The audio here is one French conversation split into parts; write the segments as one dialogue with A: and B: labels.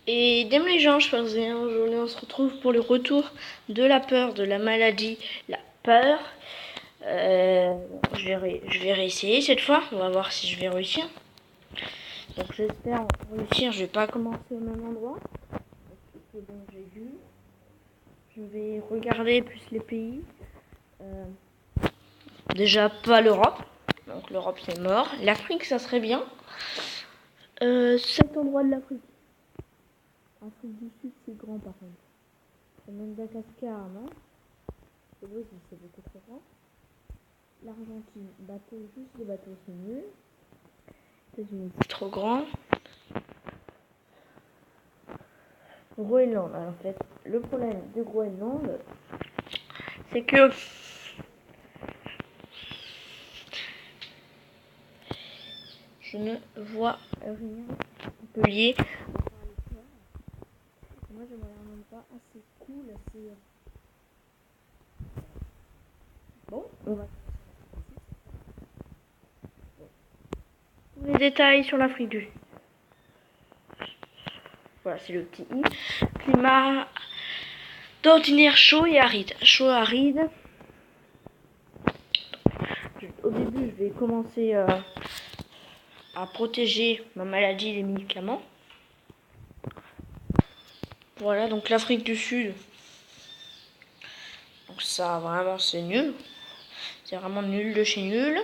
A: Et Dame les gens, aujourd'hui on se retrouve pour le retour de la peur, de la maladie, la peur. Je vais réessayer cette fois, on va voir si je vais réussir. Donc j'espère réussir, je vais pas commencer au même endroit. C'est bon, j'ai vu. Je vais regarder plus les pays. Déjà pas l'Europe, donc l'Europe c'est mort. L'Afrique ça serait bien. Cet endroit de l'Afrique. Afrique du Sud c'est grand par contre. C'est Madagascar, non? Le Brésil c'est beaucoup trop grand. L'Argentine, bateau, juste le bateau c'est nul. Les États-Unis c'est trop grand. Groenland, en fait, le problème de Groenland, c'est que je ne vois rien Montpellier. Moi je me même pas assez cool, assez. Bon, on va. Tous les détails sur l'Afrique du Sud. Voilà, c'est le petit i. Climat d'ordinaire chaud et aride. Chaud et aride. Au début, je vais commencer à protéger ma maladie et les médicaments. Voilà, donc l'Afrique du Sud. Donc ça, vraiment, c'est nul. C'est vraiment nul de chez nul.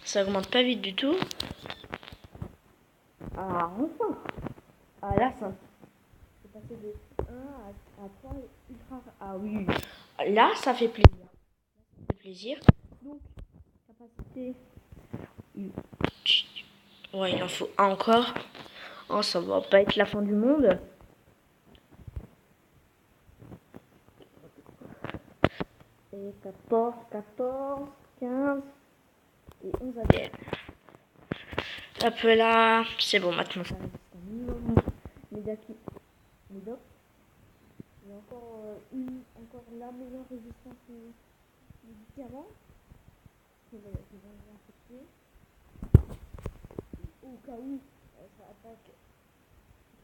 A: Ça augmente pas vite du tout. Ah, enfin. Ah, là, ça. C'est passé de 1 à 3 ultra. Ah oui. Là, ça fait plaisir. Ça fait plaisir. Donc, capacité. Ouais, il en faut un encore. Oh, ça va pas être la fin du monde. Et 14, 15 et 11 ADN. Hop là, c'est bon, maintenant ça reste un minimum. Médoc. Il y a encore la meilleure résistance aux médicaments. Qui vont infecter. Au cas où ça attaque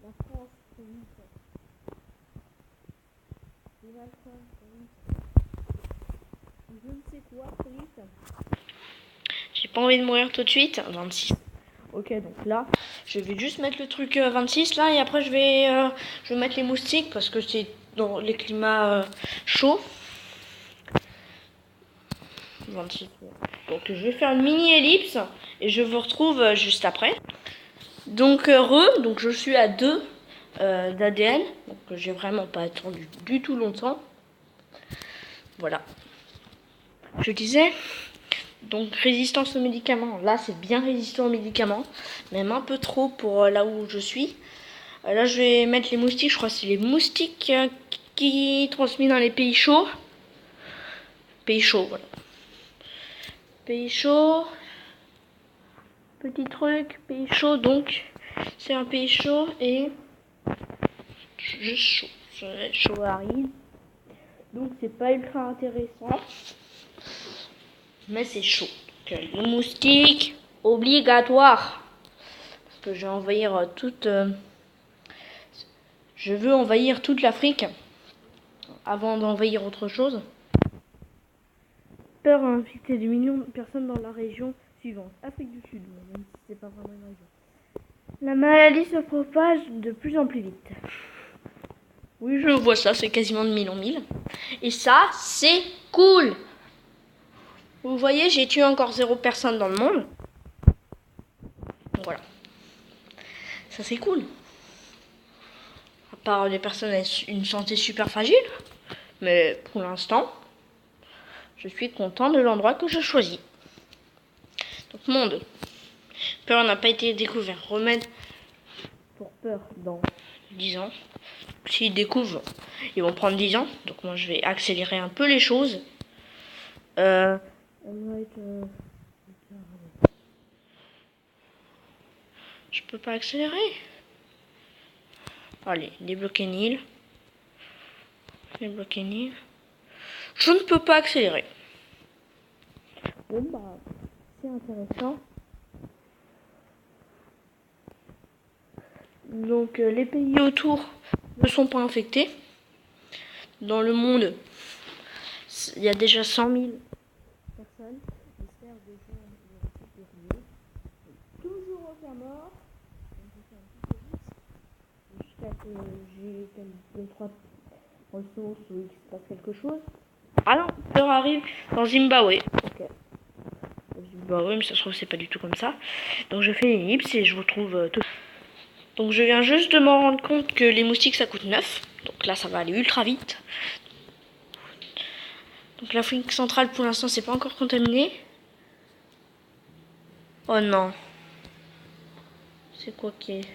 A: la France, c'est vite. Je ne sais quoi, trop vite. J'ai pas envie de mourir tout de suite. 26. Ok, donc là, je vais juste mettre le truc 26 là et après je vais mettre les moustiques parce que c'est dans les climats chauds. 26. Donc je vais faire une mini ellipse et je vous retrouve juste après. Donc donc je suis à 2 d'ADN, donc j'ai vraiment pas attendu du tout longtemps. Voilà. Je disais, donc résistance aux médicaments. Là c'est bien résistant aux médicaments, même un peu trop pour là où je suis. Là je vais mettre les moustiques, je crois que c'est les moustiques qui transmettent dans les pays chauds. Pays chauds, voilà. Pays chauds. Petit truc, pays chaud, donc c'est un pays chaud et juste chaud. Chaud aride. Donc c'est pas ultra intéressant. Mais c'est chaud. Donc, le moustique, obligatoire. Parce que je vais envahir je veux envahir toute l'Afrique avant d'envahir autre chose. Peur à infecter des millions de personnes dans la région suivante. Afrique du Sud, même si c'est pas vraiment une région. La maladie se propage de plus en plus vite. Oui, je vois ça, c'est quasiment de 1000 en 1000. Et ça, c'est cool. Vous voyez, j'ai tué encore 0 personne dans le monde. Voilà. Ça, c'est cool. À part des personnes avec une santé super fragile. Mais pour l'instant, je suis content de l'endroit que je choisis. Donc, monde. Peur n'a pas été découvert. Remède pour peur dans 10 ans. S'ils découvrent, ils vont prendre 10 ans. Donc, moi, je vais accélérer un peu les choses. Je peux pas accélérer. Allez, débloquer Nil. Débloquer Nil. Je ne peux pas accélérer. Bon bah, c'est intéressant. Donc les pays autour ne sont pas infectés. Dans le monde, il y a déjà 100 000 personnes. J'espère des gens vont récupérer. Toujours aucun mort. Jusqu'à que j'ai 2-3 ressources ou il se passe quelque chose. Ah non, peur arrive dans Zimbabwe. Ok. Zimbabwe, mais ça se trouve c'est pas du tout comme ça. Donc je fais une ellipse et je retrouve tout. Donc je viens juste de me rendre compte que les moustiques ça coûte 9. Donc là ça va aller ultra vite. Donc l'Afrique centrale pour l'instant c'est pas encore contaminé. Oh non. C'est quoi qui est...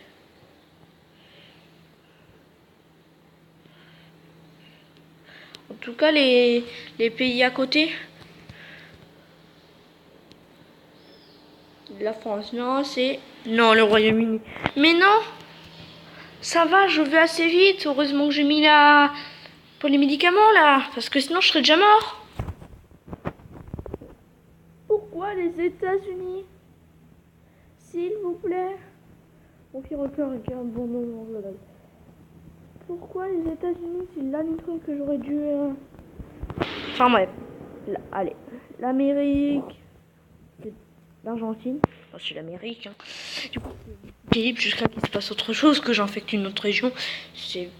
A: En tout cas les pays à côté. La France, non c'est... Non le Royaume-Uni. Mais non. Ça va, je vais assez vite. Heureusement que j'ai mis la... pour les médicaments là. Parce que sinon je serais déjà mort. Pourquoi les États-Unis? S'il vous plaît. Mon petit record est un bon moment. Pourquoi les États-Unis? C'est là le truc que j'aurais dû... Enfin bref. Allez. L'Amérique. L'Argentine. Enfin, c'est l'Amérique. Hein. Du coup, Philippe, jusqu'à qu'il se passe autre chose, que j'infecte une autre région, c'est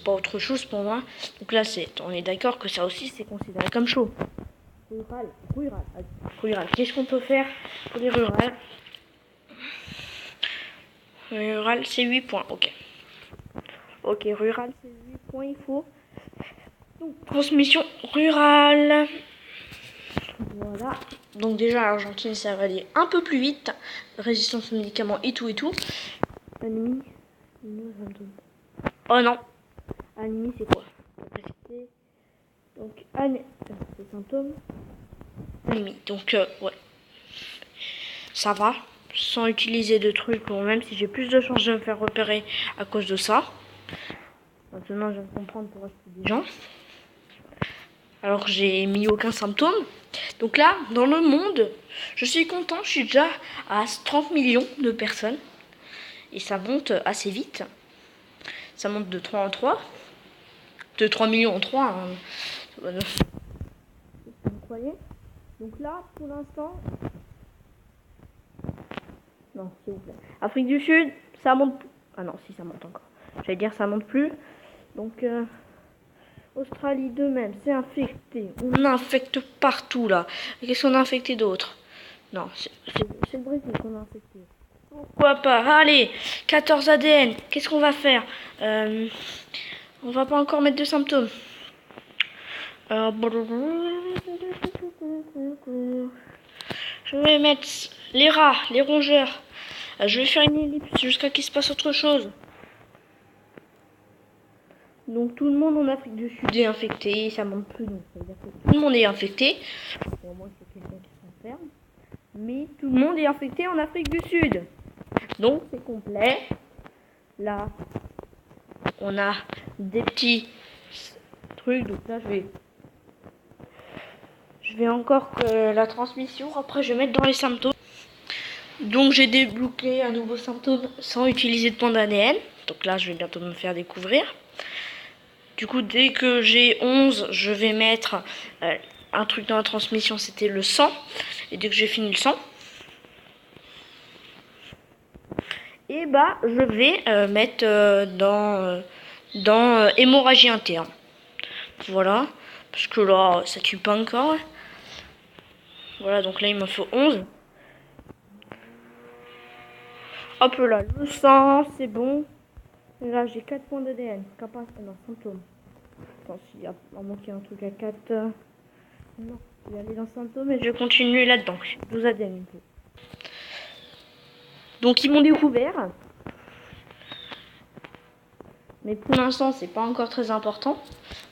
A: pas autre chose pour moi. Donc là, on est d'accord que ça aussi, c'est considéré comme chaud. Rural. Qu'est-ce qu'on peut faire pour les rurales? Rural, c'est 8 points, ok. Ok, rural, c'est 8 points, il faut. Donc, transmission rurale. Voilà. Donc déjà, l'Argentine, ça va aller un peu plus vite. Résistance aux médicaments et tout. Anémie. Oh non. Anémie, c'est quoi? Donc, c'est symptômes. Anémie. Donc, ouais. Ça va. Sans utiliser de trucs, bon, même si j'ai plus de chances de me faire repérer à cause de ça. Maintenant, je viens de comprendre pour acheter des gens. Alors que j'ai mis aucun symptôme. Donc là, dans le monde, je suis content. Je suis déjà à 30 millions de personnes. Et ça monte assez vite. Ça monte de 3 en 3. De 3 millions en 3. Hein. Vous croyez? Donc là, pour l'instant... Non, s'il vous plaît. Afrique du Sud, ça monte... Ah non, si, ça monte encore. J'allais dire ça monte plus. Donc, Australie de même, c'est infecté. On infecte partout, là. Qu'est-ce qu'on a infecté d'autre? Non, c'est le Brésil qu'on a infecté. Pourquoi pas? Allez, 14 ADN. Qu'est-ce qu'on va faire? On va pas encore mettre de symptômes. Je vais mettre les rats, les rongeurs. Je vais faire une ellipse jusqu'à qu'il se passe autre chose. Donc tout le monde en Afrique du Sud est infecté, ça monte plus, donc ça veut dire que tout le monde est infecté. Au moins c'est quelqu'un qui s'enferme. Mais tout le monde est infecté en Afrique du Sud. Donc c'est complet. Là, on a des petits trucs, donc là je vais encore que la transmission, après je vais mettre dans les symptômes. Donc j'ai débloqué un nouveau symptôme sans utiliser de point d'ADN. Donc là je vais bientôt me faire découvrir. Du coup dès que j'ai 11, je vais mettre un truc dans la transmission, c'était le sang. Et dès que j'ai fini le sang, et bah je vais mettre dans hémorragie interne. Voilà, parce que là ça tue pas encore. Voilà, donc là il me faut 11. Hop là, le sang, c'est bon. Et là j'ai 4 points d'ADN. Non, symptômes. Attends, s'il y a manqué un truc à 4. Non, je vais aller dans symptômes et je vais continuer là-dedans. 12 ADN un peu. Donc ils m'ont découvert. Mais pour l'instant, c'est pas encore très important.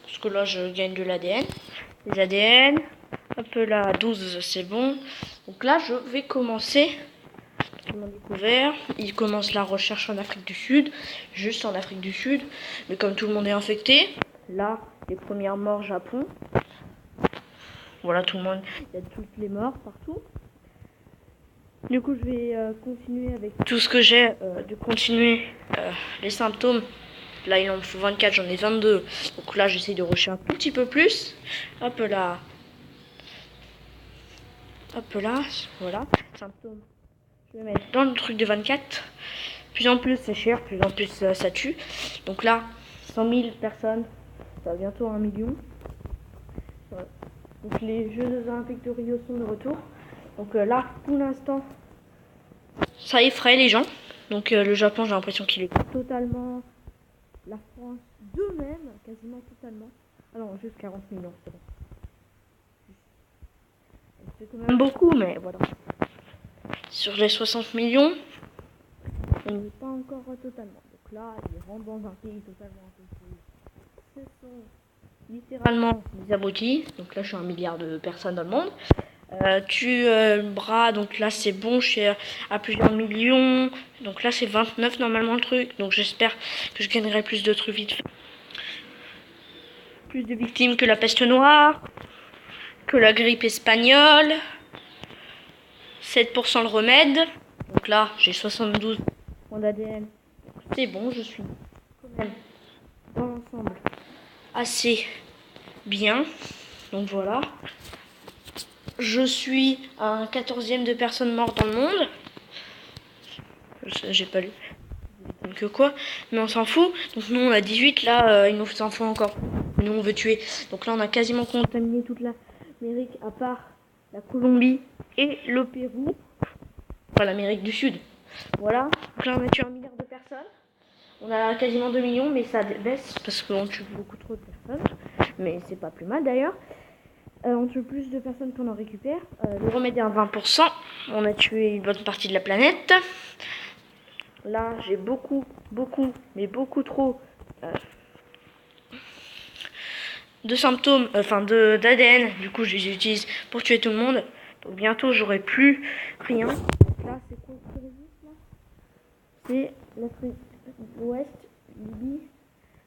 A: Parce que là, je gagne de l'ADN. Les ADN. Hop là, 12, c'est bon. Donc là, je vais commencer. Ils m'ont découvert. Ils commencent la recherche en Afrique du Sud. Juste en Afrique du Sud. Mais comme tout le monde est infecté, là, les premières morts Japon. Voilà, tout le monde. Il y a toutes les morts partout. Du coup, je vais continuer avec tout ce que j'ai, de continuer les symptômes. Là, il en me faut 24, j'en ai 22. Donc là, j'essaie de rusher un tout petit peu plus. Hop là. Hop là, voilà. Symptômes. Je vais mettre dans le truc de 24. Plus en plus, c'est cher, plus en plus, ça tue. Donc là, 100 000 personnes. Ça va bientôt 1 million. Voilà. Donc les Jeux Olympiques de Rio sont de retour. Donc là, pour l'instant, ça effraie les gens. Donc le Japon, j'ai l'impression qu'il est totalement... La France d'eux-mêmes, quasiment totalement. Ah non, juste 40 millions, c'est bon. C'est quand même beaucoup, mais voilà. Sur les 60 millions, on n'est pas encore totalement. Donc là, ils rentrent dans un pays totalement infecté. Ce sont littéralement des abrutis. Donc là, je suis 1 milliard de personnes dans le monde. Le bras, donc là c'est bon, je suis à plusieurs millions. Donc là c'est 29 normalement le truc. Donc j'espère que je gagnerai plus de trucs vite fait. Plus de victimes que la peste noire, que la grippe espagnole. 7% le remède. Donc là j'ai 72 points d'ADN. C'est bon, je suis quand même dans l'ensemble assez bien. Donc voilà. Je suis un 14e de personnes mortes dans le monde. J'ai pas lu. Que quoi, mais on s'en fout. Donc nous on a 18, là il nous en faut encore. Nous on veut tuer. Donc là on a quasiment contaminé toute l'Amérique à part la Colombie et le Pérou. Enfin l'Amérique du Sud. Voilà. Donc là on a tué 1 milliard de personnes. On a quasiment 2 millions, mais ça baisse parce qu'on tue beaucoup trop de personnes. Mais c'est pas plus mal d'ailleurs. On tue plus de personnes qu'on en récupère. Le remède est à 20%. On a tué une bonne partie de la planète. Là, j'ai beaucoup trop de symptômes, d'ADN. Du coup, je les utilise pour tuer tout le monde. Donc bientôt, j'aurai plus rien. Donc là, c'est quoi ce registre là? C'est l'Afrique de l'Ouest, Libye,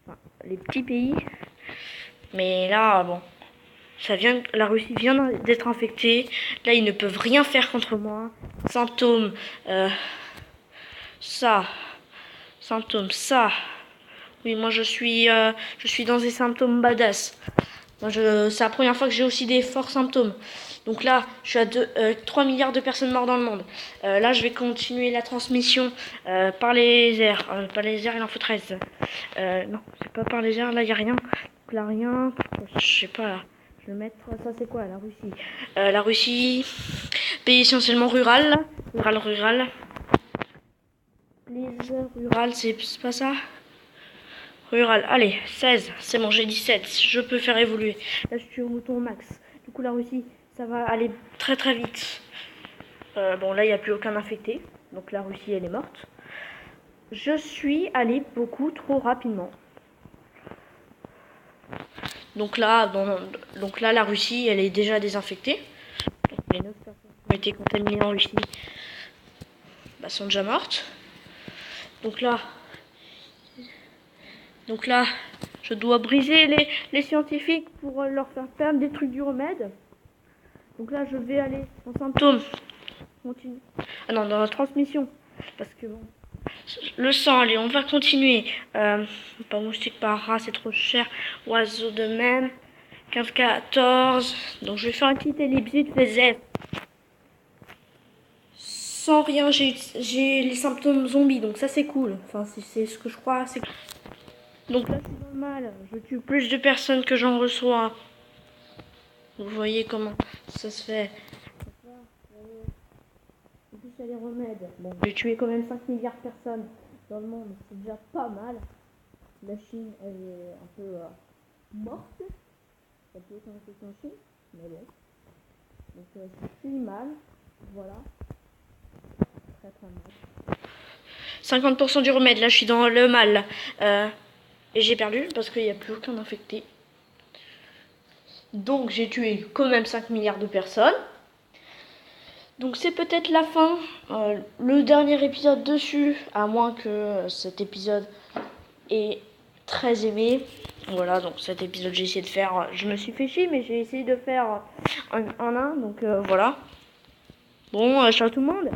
A: enfin, les petits pays. Mais là, bon, la Russie vient d'être infectée. Là, ils ne peuvent rien faire contre moi. Symptômes, ça. Symptômes, ça. Oui, moi je suis dans des symptômes badass. C'est la première fois que j'ai aussi des forts symptômes. Donc là, je suis à 3 milliards de personnes mortes dans le monde. Là, je vais continuer la transmission par les airs. Par les airs, il en faut 13. Non, c'est pas par les airs, là, il n'y a rien. Donc là, rien. Je sais pas, là. Je vais mettre... Ça, c'est quoi, la Russie La Russie, pays essentiellement rural. Rural. Please, rural, c'est pas ça? Rural, allez, 16, c'est bon, j'ai 17, je peux faire évoluer. Là, je suis au mouton max. Du coup, la Russie, ça va aller très très vite. Bon, là, il n'y a plus aucun infecté. Donc, la Russie, elle est morte. Je suis allé beaucoup trop rapidement. Donc là, la Russie, elle est déjà désinfectée. Donc, les 9 personnes qui ont été contaminées en Russie sont déjà mortes. Donc là, je dois briser les scientifiques pour leur faire perdre des trucs du remède. Donc là, je vais aller en symptômes. Continue. Ah non, dans la transmission. Parce que bon, le sang, allez, on va continuer. Pas moustique par rat, c'est trop cher. Oiseau de même. 15-14. Donc je vais faire un petit ellipse vite fait. Sans rien, j'ai les symptômes zombies. Donc ça, c'est cool. Enfin, c'est ce que je crois. Donc là, c'est normal. Je tue plus de personnes que j'en reçois. Vous voyez comment ça se fait. En plus, il y a les remèdes. Bon, j'ai tué quand même 5 milliards de personnes dans le monde. C'est déjà pas mal. La Chine, elle est un peu morte. Ça peut être un peu en Chine, mais bon. Donc, c'est plus mal. Voilà. Très très mal. 50% du remède. Là, je suis dans le mal. Et j'ai perdu parce qu'il n'y a plus aucun infecté. Donc j'ai tué quand même 5 milliards de personnes. Donc c'est peut-être la fin. Le dernier épisode dessus, à moins que cet épisode est très aimé. Voilà, donc cet épisode j'ai essayé de faire. Je me suis fait chier, mais j'ai essayé de faire en un. Donc voilà. Bon, ciao tout le monde.